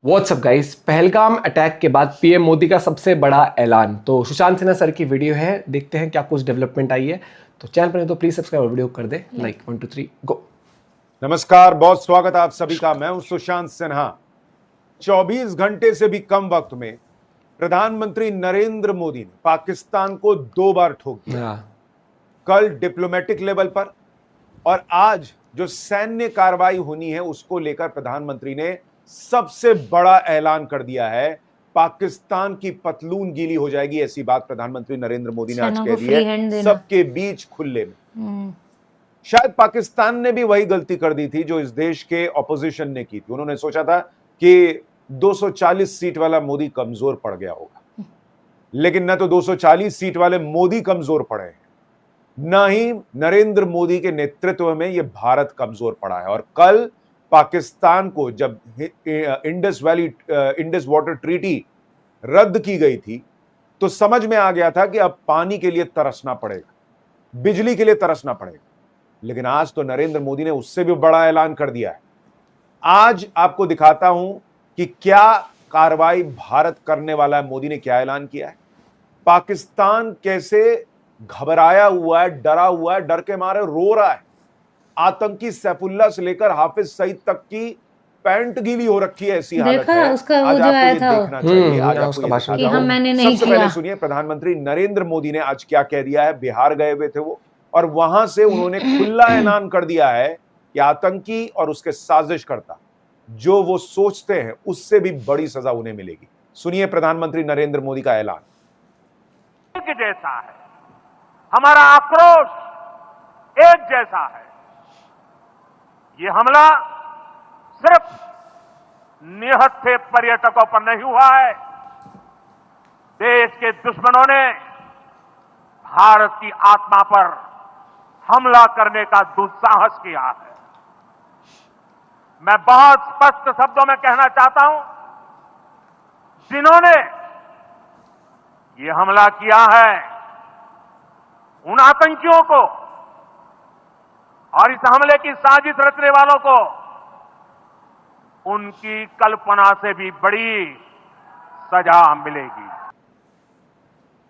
WhatsApp guys, Pahalgam attack के बाद PM Modi का सबसे बड़ा ऐलान। तो सुशांत सिन्हा सर की वीडियो है, देखते हैं क्या कुछ डेवलपमेंट आई है। तो चैनल पर नहीं तो प्लीज सब्सक्राइब और वीडियो कर दे लाइक। 1 2 3 गो। नमस्कार, बहुत स्वागत आप सभी का। मैं हूं सुशांत सिन्हा। 24 घंटे से भी कम वक्त में प्रधानमंत्री नरेंद्र मोदी ने पाकिस्तान को 2 बार ठोक दिया। कल डिप्लोमेटिक लेवल पर और आज जो सैन्य कार्रवाई होनी है उसको लेकर प्रधानमंत्री ने सबसे बड़ा ऐलान कर दिया है। पाकिस्तान की पतलून गीली हो जाएगी, ऐसी बात प्रधानमंत्री नरेंद्र मोदी ने आज कह दी है सबके बीच खुले में। शायद पाकिस्तान ने भी वही गलती कर दी थी जो इस देश के ऑपोजिशन ने की थी। उन्होंने सोचा था कि 240 सीट वाला मोदी कमजोर पड़ गया होगा, लेकिन न तो 240 सीट वाले मोदी कमजोर पड़े हैं, न ही नरेंद्र मोदी के नेतृत्व में यह भारत कमजोर पड़ा है। और कल पाकिस्तान को जब इंडस वाटर ट्रीटी रद्द की गई थी तो समझ में आ गया था कि अब पानी के लिए तरसना पड़ेगा, बिजली के लिए तरसना पड़ेगा। लेकिन आज तो नरेंद्र मोदी ने उससे भी बड़ा ऐलान कर दिया है। आज आपको दिखाता हूं कि क्या कार्रवाई भारत करने वाला है। मोदी ने क्या ऐलान किया है, पाकिस्तान कैसे घबराया हुआ है, डरा हुआ है, डर के मारे रो रहा है। आतंकी सैफुल्लाह से लेकर हाफिज सईद तक की पैंट गीली हो रखी है, ऐसी हालत है। उसका आज वो जो आपको आया ये था देखना चाहिए। आज आपको ये भाषण दिखाता हूं। मैंने नहीं सबसे किया। पहले सुनिए प्रधानमंत्री नरेंद्र मोदी ने आज क्या कह दिया है। बिहार गए हुए थे वो, और वहां से उन्होंने खुला ऐलान कर दिया है कि आतंकी और उसके साजिशकर्ता जो वो सोचते हैं उससे भी बड़ी सजा उन्हें मिलेगी। सुनिए प्रधानमंत्री नरेंद्र मोदी का ऐलान। जैसा है हमारा आक्रोश, एक जैसा है। ये हमला सिर्फ निहत्थे पर्यटकों पर नहीं हुआ है, देश के दुश्मनों ने भारत की आत्मा पर हमला करने का दुस्साहस किया है। मैं बहुत स्पष्ट शब्दों में कहना चाहता हूं, जिन्होंने ये हमला किया है उन आतंकियों को और इस हमले की साजिश रचने वालों को उनकी कल्पना से भी बड़ी सजा मिलेगी।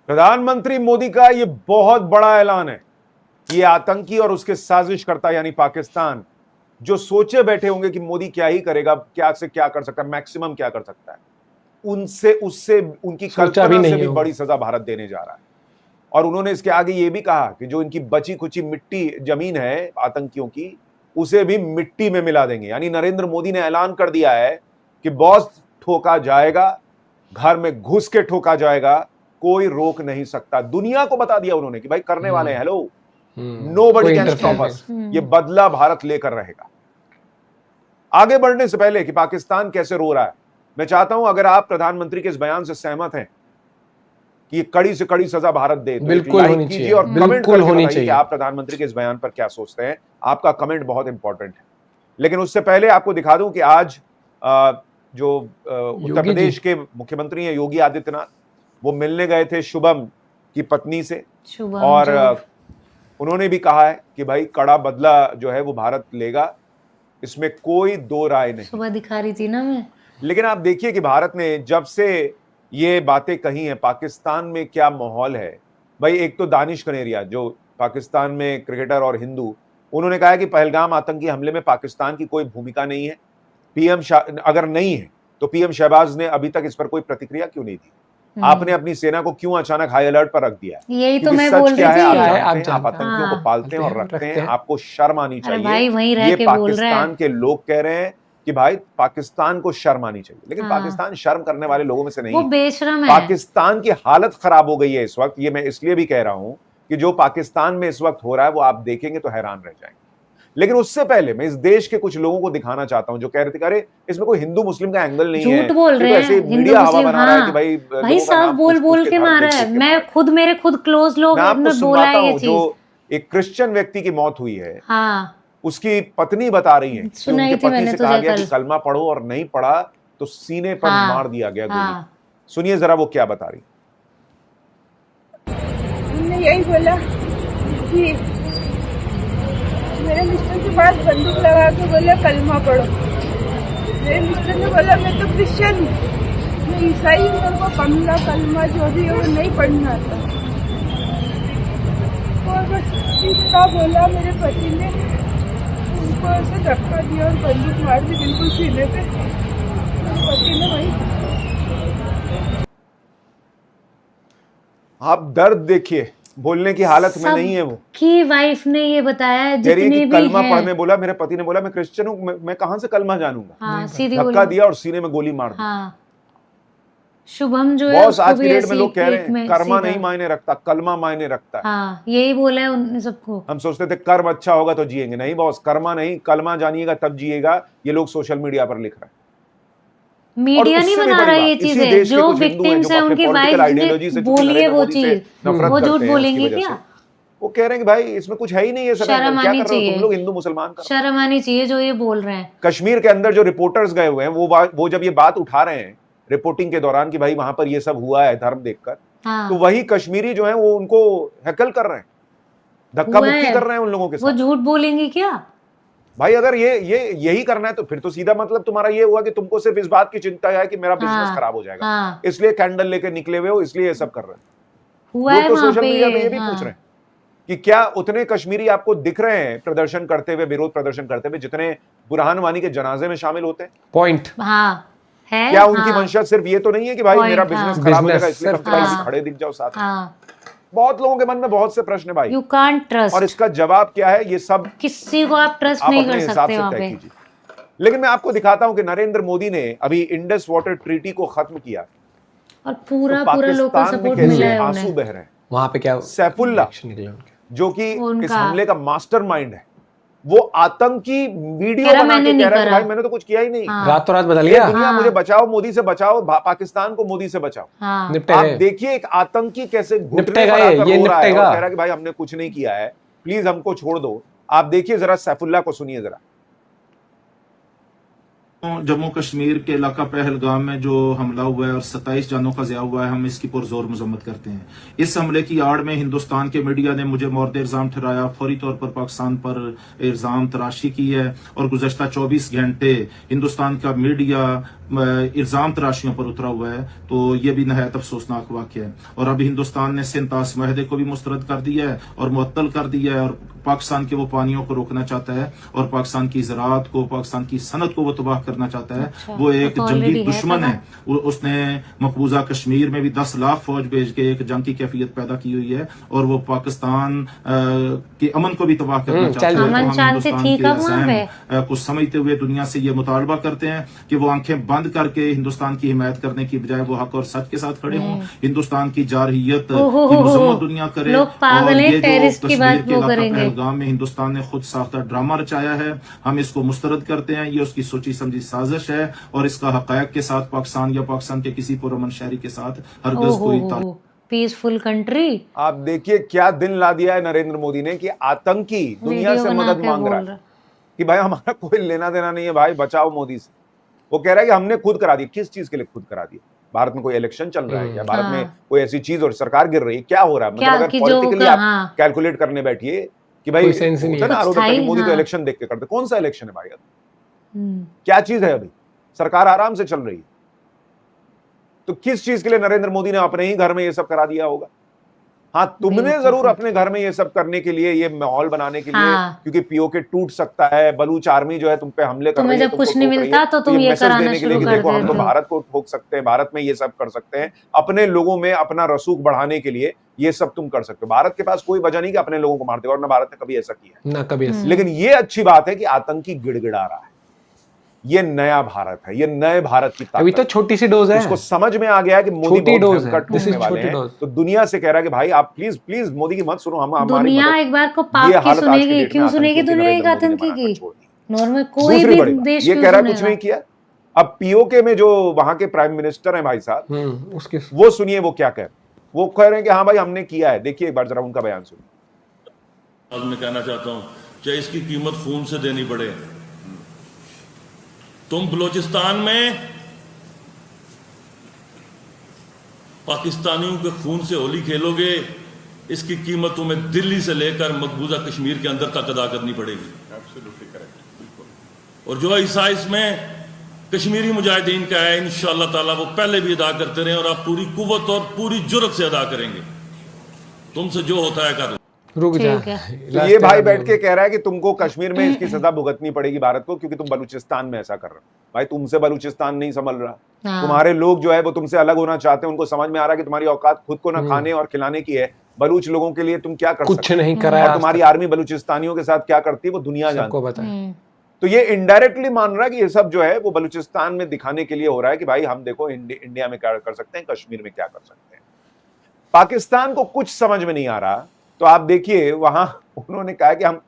प्रधानमंत्री मोदी का यह बहुत बड़ा ऐलान है कि ये आतंकी और उसके साजिशकर्ता यानी पाकिस्तान जो सोचे बैठे होंगे कि मोदी क्या ही करेगा, क्या से क्या कर सकता है, मैक्सिमम क्या कर सकता है, उनसे उससे उनकी कल्पना से भी बड़ी सजा भारत देने जा रहा है। और उन्होंने इसके आगे ये भी कहा कि जो इनकी बची खुची मिट्टी जमीन है आतंकियों की, उसे भी मिट्टी में मिला देंगे। यानी नरेंद्र मोदी ने ऐलान कर दिया है कि बॉस ठोका जाएगा, घर में घुस के ठोका जाएगा, कोई रोक नहीं सकता। दुनिया को बता दिया उन्होंने कि भाई करने वाले हैं, hello, nobody can stop us. ये बदला भारत लेकर रहेगा। आगे बढ़ने से पहले कि पाकिस्तान कैसे रो रहा है, मैं चाहता हूं अगर आप प्रधानमंत्री के इस बयान से सहमत हैं कि कड़ी से कड़ी सजा भारत दे, तो बिल्कुल होनी चाहिए और कमेंट करके होनी बताइए कि आप प्रधानमंत्री के इस बयान पर क्या सोचते हैं। आपका कमेंट बहुत इंपॉर्टेंट है। लेकिन उससे पहले आपको दिखा दूं कि आज जो उत्तर प्रदेश के मुख्यमंत्री हैं योगी आदित्यनाथ, वो मिलने गए थे शुभम की पत्नी से, और उन्होंने भी कहा है कि भाई कड़ा बदला जो है वो भारत लेगा, इसमें कोई दो राय नहीं। सुबह दिखा रही थी ना मैं। लेकिन आप देखिए कि भारत ने जब से ये बातें कही हैं, पाकिस्तान में क्या माहौल है। भाई एक तो दानिश कनेरिया जो पाकिस्तान में क्रिकेटर और हिंदू, उन्होंने कहा है कि पहलगाम आतंकी हमले में पाकिस्तान की कोई भूमिका नहीं है। अगर नहीं है तो पीएम शहबाज ने अभी तक इस पर कोई प्रतिक्रिया क्यों नहीं दी? आपने अपनी सेना को क्यों अचानक हाई अलर्ट पर रख दिया? यही तो मैं बोल रही थी। आप आतंकियों को पालते हैं और रखते हैं, आपको शर्म आनी चाहिए। ये पाकिस्तान के लोग कह रहे हैं कि भाई पाकिस्तान को शर्म आनी चाहिए, लेकिन पाकिस्तान शर्म करने वाले लोगों में से नहीं, वो बेशर्म है। पाकिस्तान की हालत खराब हो गई है इस वक्त। ये मैं इसलिए भी कह रहा हूं कि जो पाकिस्तान में इस वक्त हो रहा है वो आप देखेंगे तो हैरान रह जाएंगे। लेकिन उससे पहले मैं इस देश के कुछ लोगों को दिखाना चाहता हूं जो कह रहे थे अरे इसमें कोई हिंदू मुस्लिम का एंगल नहीं है, झूठ बोल रहे हैं। ऐसे मीडिया हवा बना रहा है कि भाई साफ बोल के मारा है। मैं खुद, मेरे खुद क्लोज लोग ने बोला है ये चीज। जो एक क्रिश्चियन व्यक्ति की मौत हुई है, हाँ, उसकी पत्नी बता रही है कि उनके पति से कहा गया कि कलमा पढ़ो, और नहीं पढ़ा तो सीने पर मार दिया गया गोली। सुनिए जरा वो क्या बता रही। उन्होंने यही बोला कि मेरे मिस्टर के पास बंदूक लगा के बोले कलमा पढ़ो, मेरे मिस्टर ने बोला मैं तो क्रिश्चियन हूँ, मैं ईसाई हूँ, मेरे को कमला कलमा जो भी है वो नहीं पढ़ना आता। और बस इतना बोला मेरे पति ने, उनको ऐसे धक्का दिया और बंदूक मार दी बिल्कुल सीने पे। मेरे पति ने वही, आप दर्द देखिए, बोलने की हालत में नहीं है वो। की वाइफ ने ये बताया है, कह रही है जितने कि भी कलमा हैं। पढ़ने बोला, मेरे पति ने बोला मैं क्रिश्चियन हूँ, मैं कहां से कलमा जानूंगा। हाँ, सीधी धक्का गोली। दिया और सीने में गोली मार दी। हाँ, शुभम जो है बॉस उसको आज भी की डेट में ऐसी लोग कह रहे पेट हैं में कर्मा सीधा। नहीं मायने रखता, कलमा मायने रखता है। हाँ, यही बोला है उनने सबको। हम सोचते थे कर्म अच्छा होगा तो जिएंगे, नहीं बॉस, कर्मा नहीं, कलमा जानिएगा तब जिएगा। ये लोग सोशल मीडिया पर लिख रहे हैं। मीडिया नहीं बना रहा ये चीजें, जो विक्टिम्स है उनकी वाइफ ने बोली है वो चीज, वो झूठ बोलेंगे क्या? वो कह रहे हैं कि भाई इसमें कुछ है ही नहीं, ये सब क्या शर्म कर आनी रहे हो चाहिए। तुम लोग, हिंदू मुसलमान का। शर्म आनी चाहिए जो ये बोल रहे हैं। कश्मीर के अंदर जो रिपोर्टर्स गए हुए हैं वो जब ये बात उठा रहे हैं रिपोर्टिंग के दौरान कि भाई वहां पर ये सब हुआ है धर्म देखकर, हाँ, तो वही कश्मीरी जो है वो उनको हैकल कर रहे हैं, धक्का मुक्की कर रहे हैं उन लोगों के वो साथ। झूठ बोलेंगे क्या? भाई अगर ये यही करना है तो फिर तो सीधा मतलब तुम्हारा ये हुआ कि तुमको सिर्फ इस बात की चिंता है कि मेरा बिजनेस खराब हो जाएगा, हाँ, इसलिए कैंडल लेके निकले हुए हो, इसलिए ये सब कर रहे हैं। हुआ लोग है तो वहां सोशल पे मीडिया पे ये भी हाँ, पूछ रहे हैं कि क्या उतने कश्मीरी आपको दिख रहे हैं प्रदर्शन करते हुए, विरोध प्रदर्शन करते हुए, जितने बुरहान वानी के जनाजे में शामिल होते हैं? पॉइंट। हाँ है। क्या उनकी हाँ, मंशा सिर्फ ये तो नहीं है कि भाई Point, मेरा हाँ। बिजनेस खराब हो जाएगा Business, इसलिए कम से कम हाँ। खड़े दिख जाओ साथ में? हाँ, बहुत लोगों के मन में बहुत से प्रश्न है भाई, यू कांट और ट्रस्ट, इसका जवाब क्या है ये सब किसी को आप ट्रस्ट आप नहीं अपने कर हिसाब सकते से वहां तय पे। कीजिए। लेकिन मैं आपको दिखाता हूं कि नरेंद्र मोदी ने अभी इंडस वाटर ट्रीटी को खत्म किया, और पूरा तो पूरा लोकल पाकिस्तान में सपोर्ट मिला कैसे है आंसू उन्हें। बह रहे हैं। वहां पे क्या सैफुल्ला एक्शन निकले उनके? जो कि इस उनका- हमले का मास्टरमाइंड है, वो आतंकी वीडियो कह रहा बना मैंने के नहीं कह रहा है कि करा। भाई मैंने तो कुछ किया ही नहीं। हाँ। रातों रात बदल ये गया, दुनिया हाँ। मुझे बचाओ, मोदी से बचाओ, पाकिस्तान को मोदी से बचाओ। हाँ, निपटे आप गए। देखिए एक आतंकी कैसे घुटने निपटेगा पर आकर ये रो रहा है और निपटेगा। कह रहा है कि भाई हमने कुछ नहीं किया है, प्लीज हमको छोड़ दो। आप देखिए जरा, सैफुल्ला को सुनिए जरा। जम्मू कश्मीर के इलाका पहलगाम में जो हमला हुआ है और 27 जानों का ज़िया हुआ है, हम इसकी पुरजोर मजम्मत करते हैं। इस हमले की आड़ में हिंदुस्तान के मीडिया ने मुझे मौर्द इल्जाम ठहराया, फौरी तौर पर पाकिस्तान पर इल्जाम तराशी की है और गुज़श्ता 24 घंटे हिंदुस्तान का मीडिया इल्जाम तराशियों पर उतरा हुआ है। तो ये भी नहायत अफसोसनाक वाक़या है। और अब हिंदुस्तान ने सिंतास माहदे को भी मुस्तरद कर दिया है और मुअत्तल कर दिया है, और पाकिस्तान के वो पानियों को रोकना चाहता है और पाकिस्तान की ज़राअत को, पाकिस्तान की सनत को वो तबाह करना चाहता है। अच्छा, वो एक तो जंगी already है दुश्मन है। तबाह। उसने मकबूजा कश्मीर में भी 10 लाख फौज भेज के एक जंग की कैफियत पैदा की हुई है और वो पाकिस्तान के अमन को भी तबाह करना चाहता है। तो अमन हम शांति हिंदुस्तान थी के कब वहाँ पे? अज़ैम को समझते हुए दुनिया से ये मुतालबा करते हैं कि वो आंखें बंद करके हिंदुस्तान की हिमायत करने की बजाय वो हक और सच के साथ खड़े हों, हिंदुस्तान की जारहियत की मजम्मत दुनिया करे। लोग पागल और हैं, ये जो टेररिस्ट की बात कश्मीर के वो इलाका करेंगे। पहलगाम में हिंदुस्तान ने खुद साख्ता ड्रामा रचाया है, हम इसको मुस्तरद करते हैं। ये उसकी सोची समझी साजिश है और इसका हक़ायक़ के साथ पाकिस्तान या पाकिस्तान के किसी पुरअमन शहरी के साथ हरगिज़ कोई पीसफुल कंट्री। आप देखिए क्या दिन ला दिया है नरेंद्र मोदी ने कि आतंकी दुनिया से मदद मांग रहा है कि भाई हमारा कोई लेना देना नहीं है, भाई बचाओ मोदी से। वो कह रहा है कि हमने खुद करा दिया। किस चीज के लिए खुद करा दिया? भारत में कोई इलेक्शन चल रहा है क्या? भारत में कोई ऐसी चीज और सरकार गिर रही है क्या? हो रहा है? मतलब अगर पॉलिटिकली आप कैलकुलेट करने बैठिए कि भाई मोदी तो इलेक्शन देख के करते, कौन सा इलेक्शन है भाई? क्या चीज है? अभी सरकार आराम से चल रही है, तो किस चीज के लिए नरेंद्र मोदी ने अपने ही घर में ये सब करा दिया होगा? हाँ, तुमने जरूर अपने घर में ये सब करने के लिए, ये माहौल बनाने के लिए, क्योंकि पीओके टूट सकता है, बलूच आर्मी जो है तुम पे हमले कर रही है, जब कुछ नहीं मिलता तो तुम ये कराना शुरू कर देखो हम तो भारत को ठोक सकते हैं, भारत में ये सब कर सकते हैं, अपने लोगों में अपना रसूख बढ़ाने के लिए ये सब तुम कर सकते हो। भारत के पास कोई वजह नहीं कि अपने लोगों को मारते, और ना भारत ने कभी ऐसा किया ना कभी। लेकिन ये अच्छी बात है कि आतंकी गिड़गिड़ा रहा है। ये नया भारत है, ये नए भारत की ताकत। अभी तो छोटी सी डोज है, उसको समझ में आ गया है कि मोदी बहुत भयंकर ठोकने वाले हैं, डोज। तो दुनिया से कह रहा है कि भाई आप प्लीज प्लीज मोदी की मत सुनो, हम हमारी दुनिया एक बार को पाप की सुनेगी, क्यों सुनेगी दुनिया एक आतंकी की? नॉर्मल कोई भी देश ये कह रहा है कुछ नहीं किया। अब पीओके में जो वहां के प्राइम मिनिस्टर हैं भाई साहब, उसके वो सुनिए वो क्या कह रहे हैं। वो कह रहे हैं कि हाँ भाई हमने किया है। देखिए एक बार जरा उनका बयान सुनिए। मैं कहना चाहता हूं, चाहे इसकी कीमत खून से देनी पड़े। तुम बलूचिस्तान में पाकिस्तानियों के खून से होली खेलोगे, इसकी कीमत तुम्हें दिल्ली से लेकर मकबूजा कश्मीर के अंदर तक अदा करनी पड़ेगी। और जो हिस्सा इसमें कश्मीरी मुजाहिदीन का है, इंशाअल्लाह ताला वो पहले भी अदा करते रहे और आप पूरी कुव्वत और पूरी जुर्रत से अदा करेंगे। तुमसे जो होता है कर लो। रुक जा। तो ये भाई बैठ के कह रहा है कि तुमको कश्मीर में इसकी सजा भुगतनी पड़ेगी भारत को, क्योंकि तुम बलूचिस्तान में ऐसा कर रहे हो। भाई तुमसे बलूचिस्तान नहीं संभल रहा, तुम्हारे लोग जो है वो तुमसे अलग होना चाहते हैं, उनको समझ में आ रहा है कि तुम्हारी औकात खुद को ना खाने और खिलाने की है, बलूच लोगों के लिए तुम क्या कर कुछ सकते नहीं करा और तुम्हारी आर्मी बलूचिस्तानियों के साथ क्या करती है वो दुनिया सबको जानती है। बताएं। तो ये इनडायरेक्टली मान रहा है कि ये सब जो है वो बलूचिस्तान में दिखाने के लिए हो रहा है कि भाई हम देखो इंडिया में क्या कर सकते हैं, कश्मीर में क्या कर सकते हैं। पाकिस्तान को कुछ समझ में नहीं आ रहा। तो आप देखिए वहां उन्होंने कहा कि हम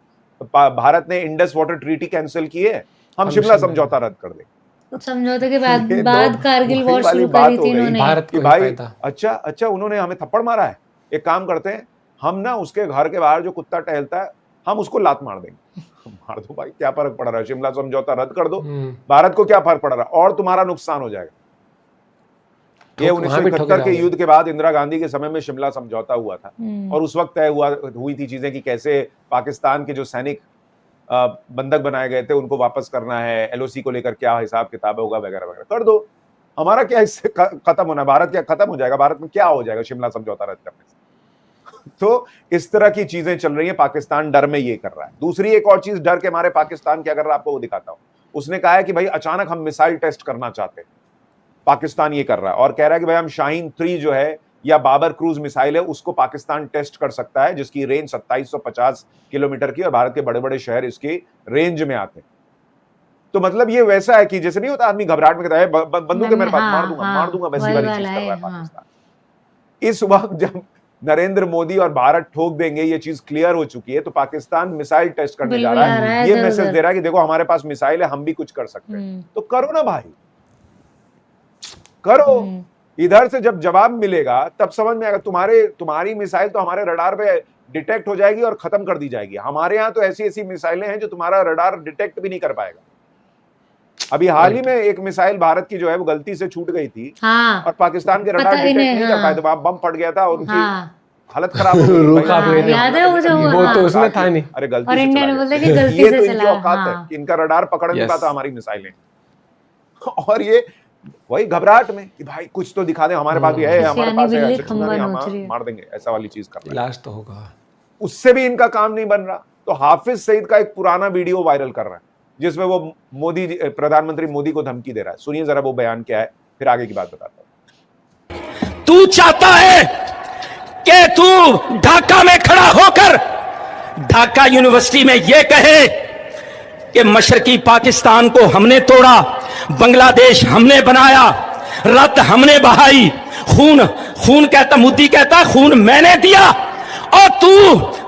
भारत ने इंडस वाटर ट्रीटी कैंसिल की है, हम शिमला समझौता रद्द कर दें। समझौते के बाद कारगिल वॉर शुरू करी थी इन्होंने। भारत कि को भाई अच्छा उन्होंने हमें थप्पड़ मारा है, एक काम करते हैं हम ना उसके घर के बाहर जो कुत्ता टहलता है हम उसको लात मार देंगे। मार दो भाई, क्या फर्क पड़ रहा है, शिमला समझौता रद्द कर दो, भारत को क्या फर्क पड़ रहा है, और तुम्हारा नुकसान हो जाएगा। ये 1971 के युद्ध के बाद इंदिरा गांधी के समय में शिमला समझौता हुआ था और उस वक्त तय हुई थी चीजें कि कैसे पाकिस्तान के जो सैनिक बंधक बनाए गए थे उनको वापस करना है, एलओसी को लेकर क्या हिसाब किताब होगा वगैरह वगैरह। कर दो, हमारा क्या इससे खत्म होना, भारत क्या खत्म हो जाएगा, भारत में क्या हो जाएगा शिमला समझौता रद्द करने से। तो इस तरह की चीजें चल रही है, पाकिस्तान डर में ये कर रहा है। दूसरी एक और चीज डर के मारे पाकिस्तान क्या कर रहा है आपको वो दिखाता हूं। उसने कहा है कि भाई अचानक हम मिसाइल टेस्ट करना चाहते हैं, पाकिस्तान ये कर रहा है और कह रहा है कि भाई हम शाहीन 3 जो है या बाबर क्रूज मिसाइल है उसको पाकिस्तान टेस्ट कर सकता है, जिसकी रेंज 2750 किलोमीटर की और भारत के बड़े बड़े शहर इसके रेंज में आते हैं। तो मतलब ये वैसा है कि जैसे नहीं होता आदमी घबराहट में कहता है बंदूक है मेरे पास, मार दूंगा वैसी वाली चीज कर रहा है पाकिस्तान। इस वक्त जब नरेंद्र मोदी और भारत ठोक देंगे, ये चीज क्लियर हो चुकी है, तो पाकिस्तान मिसाइल टेस्ट करने जा रहा है। ये मैसेज दे रहा है कि देखो हमारे पास मिसाइल है, हम भी कुछ कर सकते हैं। तो करो ना भाई, करो। इधर से जब जवाब मिलेगा तब समझ में आएगा। तुम्हारी मिसाइल तो हमारे रडार पे डिटेक्ट हो जाएगी और खत्म कर दी जाएगी। हमारे यहाँ तो ऐसी ऐसी मिसाइलें हैं जो तुम्हारा रडार डिटेक्ट भी नहीं कर पाएगा। अभी हाल ही में एक मिसाइल भारत की जो है वो गलती से छूट गई थी और पाकिस्तान के रडार डिटेक्ट नहीं कर पाए, तो वहां बम फट गया था और उनकी हालत खराब हो गई। याद है वो तो उसमें था नहीं, अरे गलती और से इंडिया ने बोला कि गलती ये से तो इनकी चला। औकात है कि इनका रडार पकड़ नहीं पाता हमारी मिसाइलें। और ये वही घबराहट में कि भाई कुछ तो दिखा दे, हमारे पास भी है, हमारे पास है, मार देंगे, ऐसा वाली चीज कर रहा है। इलाज तो होगा, उससे भी इनका काम नहीं बन रहा। तो हाफिज सईद का एक पुराना वीडियो वायरल कर रहा है जिसमें वो प्रधानमंत्री मोदी को धमकी दे रहा है। सुनिए जरा वो बयान क्या है, फिर आगे की बात बताता हूं। तू चाहता है कि तू ढाका में खड़ा होकर ढाका यूनिवर्सिटी में यह कहे कि मशरकी पाकिस्तान को हमने तोड़ा, बांग्लादेश हमने बनाया, रत हमने बहाई, खून कहता, मोदी कहता खून मैंने दिया, और तू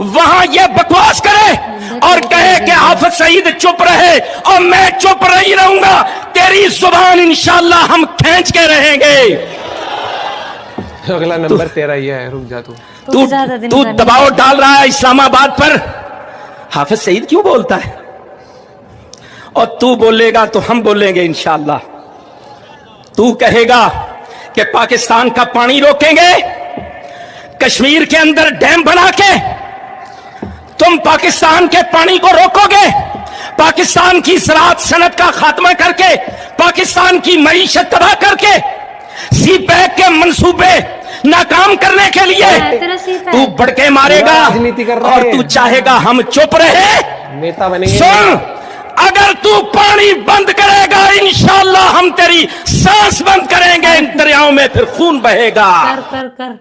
वहां ये बकवास करे और कहे कि हाफिज सईद चुप रहे और मैं चुप नहीं रहूंगा। तेरी जुबान इंशाअल्लाह हम खींच के रहेंगे। अगला नंबर तेरा ही है, रुक जा तू दबाव डाल रहा है इस्लामाबाद पर। हाफिज सईद क्यों बोलता है? और तू बोलेगा तो हम बोलेंगे इंशाअल्लाह। तू कहेगा कि पाकिस्तान का पानी रोकेंगे, कश्मीर के अंदर डैम बना के तुम पाकिस्तान के पानी को रोकोगे, पाकिस्तान की ज़राअत सनत का खात्मा करके, पाकिस्तान की मईशत तबाह करके, सी पैक के मंसूबे नाकाम करने के लिए तू भड़के मारेगा और तू चाहेगा हम चुप रहे। नेता बनेंगे। सुन, अगर तू पानी बंद करेगा इंशाअल्लाह हम तेरी सांस बंद करेंगे, इन दरियाओं में फिर खून बहेगा। कर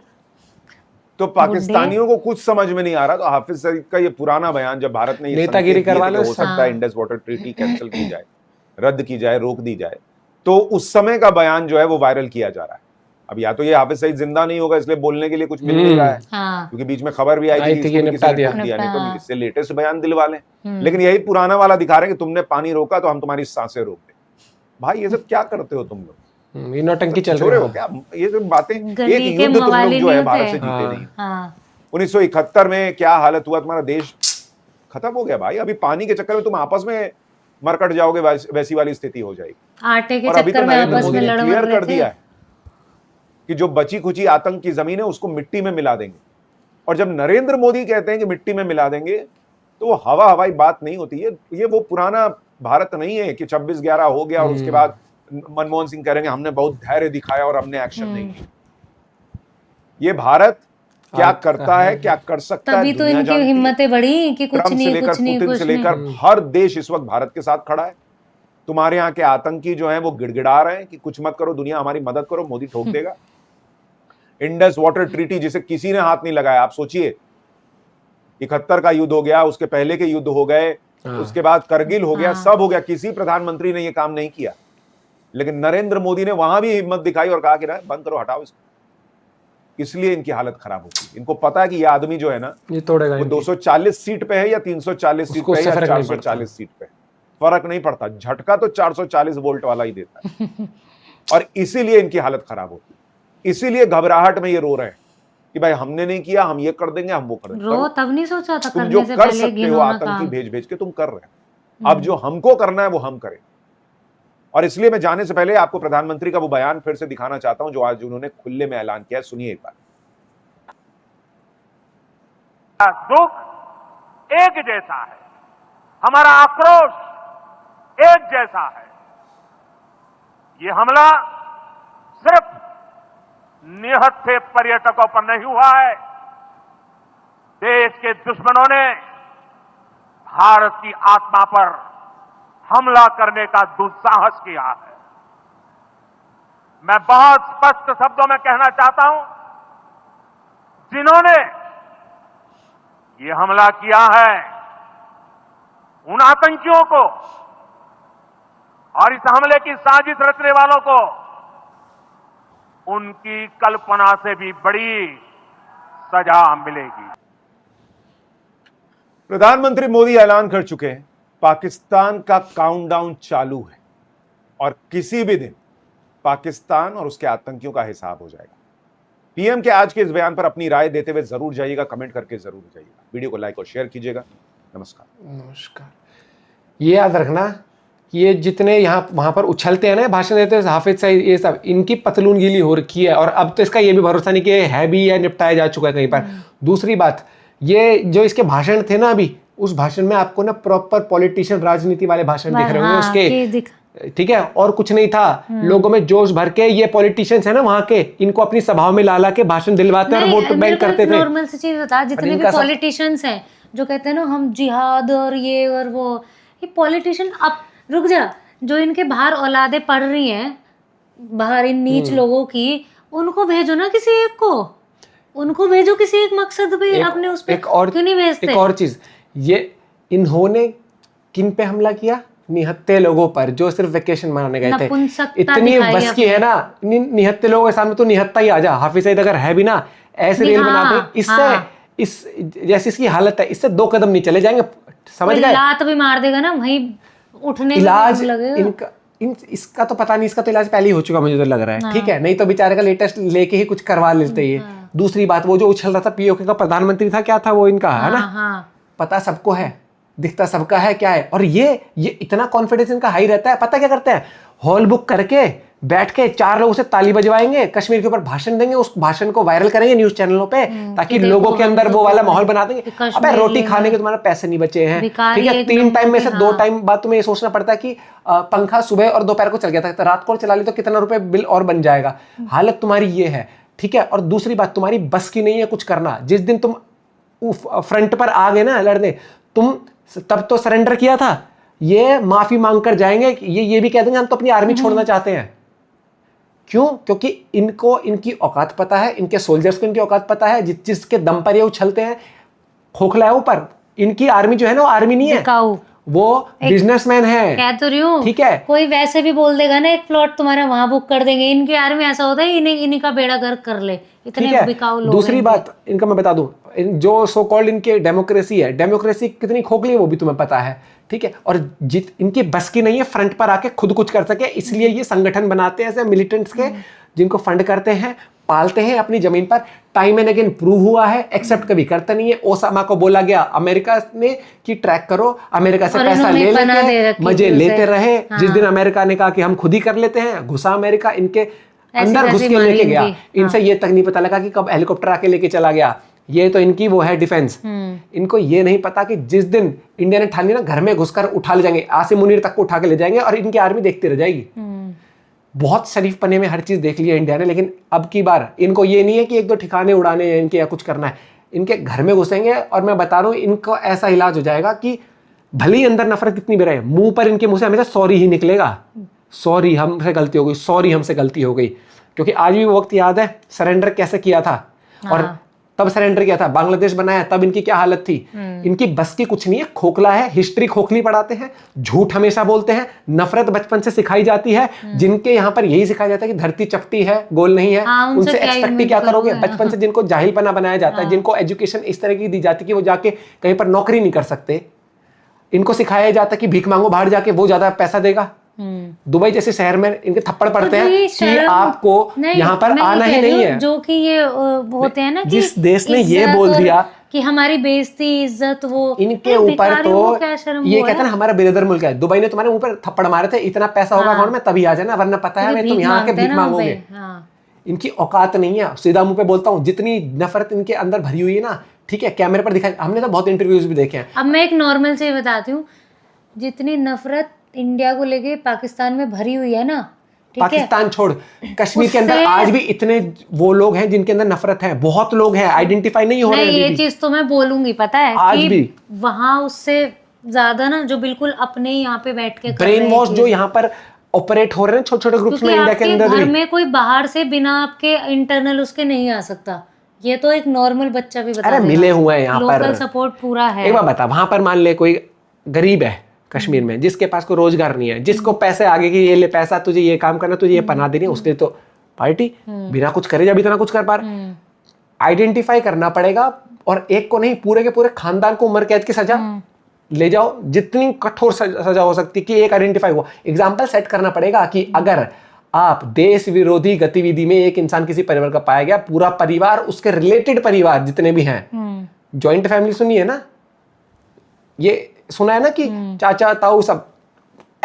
तो पाकिस्तानियों को कुछ समझ में नहीं आ रहा। तो हाफिज सईद का ये पुराना बयान, जब भारत ने नेतागिरी करवा लो, हो सकता है इंडस वाटर ट्रीटी कैंसिल की जाए, रद्द की जाए, रोक दी जाए, तो उस समय का बयान जो है वो वायरल किया जा रहा है। अब या तो ये हाफिज सईद जिंदा नहीं होगा इसलिए बोलने के लिए कुछ मिल नहीं रहा है, क्योंकि बीच में खबर भी आई थी कि निपटा दिया, नहीं तो इससे लेटेस्ट बयान दिलवा लें। लेकिन यही पुराना वाला दिखा रहे हैं कि तुमने पानी रोका तो हम तुम्हारी सांसें रोक दें। भाई ये सब क्या करते हो तुम लोग? ये नौटंकी चल रही हो क्या? ये सब बातें, एक युद्ध तुम लोग जो है भारत से जीते नहीं। 1971 में क्या हालत हुआ, तुम्हारा देश खत्म हो गया भाई। अभी पानी के चक्कर में तुम आपस में मरकट जाओगे, वैसी वाली स्थिति हो जाएगी। आटे के चक्कर में आपस में लड़ क्लियर कर दिया है कि जो बची खुची आतंक की जमीन है उसको मिट्टी में मिला देंगे। और जब नरेंद्र मोदी कहते हैं कि मिट्टी में मिला देंगे, तो वो हवाई बात नहीं होती है। ये वो पुराना भारत नहीं है कि 26/11 हो गया और उसके बाद मनमोहन सिंह कह रहे हैं हमने बहुत धैर्य दिखाया और हमने एक्शन नहीं किया। ये भारत क्या करता है, क्या कर सकता है, तभी तो इनकी हिम्मतें बढ़ी कि कुछ नहीं, कुछ नहीं, पुतिन कुछ से नहीं। लेकर हर देश इस वक्त भारत के साथ खड़ा है। तुम्हारे यहाँ के आतंकी जो हैं वो गिड़गिड़ा रहे हैं कि कुछ मत करो, दुनिया हमारी मदद करो, मोदी ठोक देगा। इंडस वाटर ट्रीटी जिसे किसी ने हाथ नहीं लगाया, आप सोचिए 71 का युद्ध हो गया, उसके पहले के युद्ध हो गए, उसके बाद करगिल हो गया, सब हो गया, किसी प्रधानमंत्री ने यह काम नहीं किया। लेकिन नरेंद्र मोदी ने वहां भी हिम्मत दिखाई और कहा कि ना बंद करो, हटाओ इसको। इसलिए इनकी हालत खराब होती है। इनको पता है कि ये आदमी जो है ना ये तोड़ेगा, वो 240 सीट पे है या 340 सीट पे है या 440 सीट पे, फर्क नहीं पड़ता, झटका तो 440 वोल्ट वाला ही देता है। और इसीलिए इनकी हालत खराब होती है, इसीलिए घबराहट में ये रो रहे हैं कि भाई हमने नहीं किया, हम ये कर देंगे, हम वो कर देंगे। रो तब नहीं सोचा था, तुम जो कर सकते हो आतंकी भेज भेज के तुम कर रहे हो, अब जो हमको करना है वो हम करें। और इसलिए मैं जाने से पहले आपको प्रधानमंत्री का वो बयान फिर से दिखाना चाहता हूं जो आज उन्होंने खुले में ऐलान किया है। सुनिए एक बार। दुख एक जैसा है, हमारा आक्रोश एक जैसा है। ये हमला सिर्फ निहत्थे पर्यटकों पर नहीं हुआ है, देश के दुश्मनों ने भारत की आत्मा पर हमला करने का दुस्साहस किया है। मैं बहुत स्पष्ट शब्दों में कहना चाहता हूं, जिन्होंने ये हमला किया है उन आतंकियों को और इस हमले की साजिश रचने वालों को उनकी कल्पना से भी बड़ी सजा मिलेगी। प्रधानमंत्री मोदी ऐलान कर चुके हैं पाकिस्तान का काउंटडाउन चालू है और किसी भी दिन पाकिस्तान और उसके आतंकियों का हिसाब हो जाएगा। पीएम के आज के इस बयान पर अपनी राय देते हुए जरूर जाइएगा, कमेंट करके जरूर जाइएगा, वीडियो को लाइक और शेयर कीजिएगा। नमस्कार। ये याद रखना कि ये जितने यहाँ वहां पर उछलते हैं ना, भाषण देते हैं, हाफिज सईद, ये सब इनकी पतलून गीली हो रखी है और अब तो इसका ये भी भरोसा नहीं कि है भी या निपटाया जा चुका है कहीं पर। दूसरी बात, ये जो इसके भाषण थे ना अभी, उस भाषण में आपको ना प्रॉपर पॉलिटिशियन राजनीति वाले भाषण दिख रहे होंगे उसके, ठीक है, और कुछ नहीं था। लोगों में जोश भर के ये पॉलिटिशियंस है ना वहां के, इनको अपनी सभाओं में ला के भाषण दिलवाते और वोट बैंक करते थे। नॉर्मल सी चीज बता, जितने भी पॉलिटिशियंस हैं जो कहते हैं ना हम जिहाद और ये और वो, ये पॉलिटिशियन, अब रुक जा, जो इनके बाहर औलादे पढ़ रही हैं बाहर इन नीच लोगों की, उनको भेजो ना किसी एक को, उनको भेजो किसी एक मकसद पे, अपने उस पे क्यों नहीं भेजते? एक और चीज, ये इन्होंने किन पे हमला किया? निहत्ते लोगों पर जो सिर्फ वेकेशन मनाने गए थे। इतनी बस की है ना, निहत्ते लोगों के सामने तो निहत्ता ही आ जा। हाफिज सईद अगर है भी ना, ऐसे रेल बनाते, इससे इस जैसी इसकी हालत है, इससे 2 कदम नहीं चले जाएंगे, समझ गए? लात भी मार देगा ना भाई, उठने इलाज इनका इसका तो पता नहीं, इसका तो इलाज पहले ही हो चुका मुझे तो लग रहा है। ठीक है, नहीं तो बेचारे का लेटेस्ट लेके ही कुछ करवा लेते ये। दूसरी बात, वो जो उछल रहा था पीओके का प्रधानमंत्री था, क्या था वो इनका, है ना, पता सबको है, दिखता सबका है क्या है। और ये इतना कॉन्फिडेंस इनका हाई रहता है, पता क्या करते हैं, हॉल बुक करके बैठ के 4 लोगों से ताली बजवाएंगे, कश्मीर के ऊपर भाषण देंगे, उस भाषण को वायरल करेंगे न्यूज चैनलों पे, ताकि लोगों के अंदर वो वाला माहौल बना देंगे। अबे रोटी खाने के तुम्हारे पैसे नहीं बचे हैं, ठीक है, 3 टाइम में से 2 टाइम बाद तुम्हें ये सोचना पड़ता है कि पंखा सुबह और दोपहर को चल गया था, तो रात को चला ली तो कितना रुपए बिल और बन जाएगा। हालत तुम्हारी ये है, ठीक है। और दूसरी बात, तुम्हारी बस की नहीं है कुछ करना। जिस दिन तुम फ्रंट पर आ गए ना लड़ने, तुम तब तो सरेंडर किया था, ये माफी मांग कर जाएंगे, ये भी कह देंगे हम तो अपनी आर्मी छोड़ना चाहते हैं। क्यों? क्योंकि इनको इनकी औकात पता है, इनके सोल्जर्स को इनकी औकात पता है, जिसके दम पर ये उछलते हैं, खोखला है ऊपर। इनकी आर्मी जो है ना, वो आर्मी नहीं है, वो बिजनेसमैन है। कह तो रही हूँ, ठीक है, कोई वैसे भी बोल देगा ना एक प्लॉट तुम्हारा वहां बुक कर देंगे। इनकी आर्मी ऐसा होता है, इन्हीं का बेड़ा गर्क कर ले, इतने बिकाऊ लोग। दूसरी बात इनका मैं बता दूं, जो सो कॉल्ड इनके डेमोक्रेसी है, डेमोक्रेसी कितनी खोखली है वो भी तुम्हें पता है, ठीक है। और इनकी बस की नहीं है फ्रंट पर आके खुद कुछ कर सके, इसलिए ये संगठन बनाते हैं ऐसे मिलिटेंट्स के, जिनको फंड करते हैं, पालते हैं अपनी जमीन पर। टाइम एंड अगेन प्रूव हुआ है, एक्सेप्ट कभी करता नहीं है। ओसामा को बोला गया अमेरिका ने कि ट्रैक करो, अमेरिका से पैसा ले लेके मजे लेते रहे। जिस दिन अमेरिका ने कहा कि हम खुद ही कर लेते हैं, घुसा अमेरिका इनके अंदर, घुस के लेके गया। इनसे ये तक नहीं पता लगा कि कब हेलीकॉप्टर आके लेके चला गया। ये तो इनकी वो है डिफेंस। इनको ये नहीं पता कि जिस दिन इंडिया ने ठान ली ना, घर में घुसकर उठा ले जाएंगे, आसिम मुनीर तक को उठा के ले जाएंगे और इनकी आर्मी देखती रह जाएगी। बहुत शरीफ पने में हर चीज़ देख लिया इंडिया ने, लेकिन अब की बार इनको ये नहीं है कि एक दो ठिकाने उड़ाने हैं इनके या कुछ करना है, इनके घर में घुसेंगे और मैं बता रहा हूँ इनको ऐसा इलाज हो जाएगा कि भले ही अंदर नफरत कितनी भी रहे, मुंह पर इनके मुंह से हमेशा सॉरी ही निकलेगा, सॉरी हमसे गलती हो गई, सॉरी हमसे गलती हो गई। क्योंकि आज भी वो वक्त याद है सरेंडर कैसे किया था, और तब सरेंडर किया था, बांग्लादेश बनाया तब इनकी क्या हालत थी। इनकी बस की कुछ नहीं है, खोखला है, हिस्ट्री खोखली पढ़ाते हैं, झूठ हमेशा बोलते हैं, नफरत बचपन से सिखाई जाती है। जिनके यहाँ पर यही सिखाया जाता है कि धरती चपटी है, गोल नहीं है, उनसे एक्सपेक्ट ही क्या करोगे। बचपन से जिनको जाहिलपना बनाया जाता है, जिनको एजुकेशन इस तरह की दी जाती है कि वो जाके कहीं पर नौकरी नहीं कर सकते, इनको सिखाया जाता है कि भीख मांगो बाहर जाके, वो ज्यादा पैसा देगा। दुबई जैसे शहर में इनके थप्पड़ पड़ते हैं कि आपको यहाँ पर आना ही नहीं है। जो कि ये होते हैं ना, जिस देश ने ये बोल दिया कि हमारी बेइज्जती, इज्जत, वो इनके ऊपर तो ये कहते हैं ना हमारा बिरदर मुल्क है। दुबई ने तुम्हारे मुंह पर थप्पड़ मारे थे, इतना पैसा होगा अकाउंट में तभी आ जाना, वरना पता है तुम यहाँ के भीख मांगोगे। इनकी औकात नहीं है, सीधा मुंह पे बोलता हूँ। जितनी नफरत इनके अंदर भरी हुई है ना, ठीक है, कैमरे पर दिखाई, हमने तो बहुत इंटरव्यूज भी देखे हैं। अब मैं एक नॉर्मल से बताती हूँ, जितनी नफरत इंडिया को लेके पाकिस्तान में भरी हुई है ना, पाकिस्तान छोड़, कश्मीर के अंदर आज भी इतने वो लोग हैं जिनके अंदर नफरत है, बहुत लोग हैं, आइडेंटिफाई नहीं हो रहे हैं। ये चीज तो मैं बोलूंगी, पता है आज कि भी वहां उससे ज्यादा ना जो बिल्कुल अपने यहाँ पे बैठ के ब्रेन वॉश जो यहाँ पर ऑपरेट हो रहे हैं छोटे छोटे ग्रुप्स में इंडिया के अंदर घर में कोई बाहर से बिना आपके इंटरनल उसके नहीं आ सकता। ये तो एक नॉर्मल बच्चा भी बता अरे मिले हुए हैं यहाँ पर, लोकल सपोर्ट पूरा है। एक बार बता, वहां पर मान ले कोई गरीब है कश्मीर में, जिसके पास कोई रोजगार नहीं है, जिसको पैसे आगे की ये ले पैसा, तुझे ये काम करना, तुझे ये पना देनी है, उसके तो पार्टी बिना कुछ करे जब इतना कुछ कर पा रहे। आइडेंटिफाई करना पड़ेगा, और एक को नहीं पूरे के पूरे खानदान को उम्र कैद की सजा ले जाओ, जितनी कठोर सजा हो सकती कि एक आइडेंटिफाई हो। एग्जाम्पल सेट करना पड़ेगा कि अगर आप देश विरोधी गतिविधि में एक इंसान किसी परिवार का पाया गया, पूरा परिवार, उसके रिलेटेड परिवार जितने भी हैं, जॉइंट फैमिली सुनी है ना, ये सुना है ना कि चाचा ताऊ सब,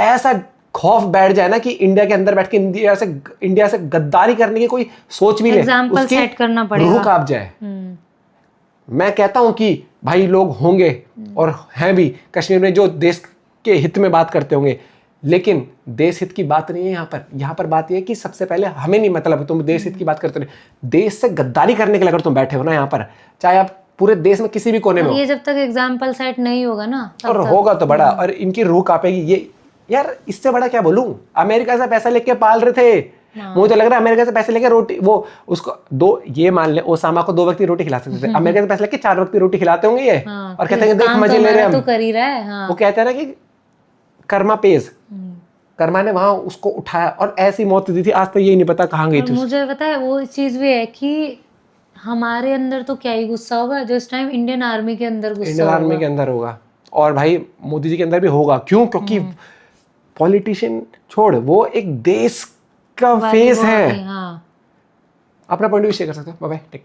ऐसा खौफ बैठ जाए ना कि इंडिया के अंदर बैठ के इंडिया से गद्दारी करने की कोई सोच भी ले, एग्जाम्पल सेट करना पड़ेगा, रूह कांप जाए। मैं कहता हूं कि भाई लोग होंगे और हैं भी कश्मीर में जो देश के हित में बात करते होंगे, लेकिन देश हित की बात नहीं है यहाँ पर बात यह है कि सबसे पहले हमें नहीं मतलब तुम देश हित की बात करते हो, देश से गद्दारी करने के लिए अगर तुम बैठे हो ना यहाँ पर, चाहे आप पूरे देश में किसी भी कोने में हो, ये जब तक एग्जाम्पल सेट नहीं होगा ना, और होगा तो बड़ा, और इनकी रूह कांपेगी। ये यार इससे बड़ा क्या बोलूं, अमेरिका से पैसा लेके पाल रहे थे, मुझे लग रहा है अमेरिका से पैसे लेके रोटी, वो उसको दो, ये मान ले ओसामा को 2 वक्त की रोटी खिला सकते थे, अमेरिका से पैसे लेके 4 वक्त की रोटी खिलाते होंगे ये, और कहते हैं देख मजे ले रहे हैं हम, तो कर ही रहा है। वो कहते हैं ना कि कर्मा पेज, कर्मा ने वहां उसको उठाया और ऐसी मौत दी थी, आज तक यही नहीं पता कहाँ गई थी। मुझे पता है वो चीज भी है कि हमारे अंदर तो क्या ही गुस्सा होगा जो इस टाइम इंडियन आर्मी के अंदर गुस्सा होगा, इंडियन आर्मी के अंदर होगा, और भाई मोदी जी के अंदर भी होगा। क्यों? क्योंकि पॉलिटिशियन छोड़, वो एक देश का फेस है। हाँ। अपना पॉइंट भी शेयर कर सकते हो। Bye bye, take care.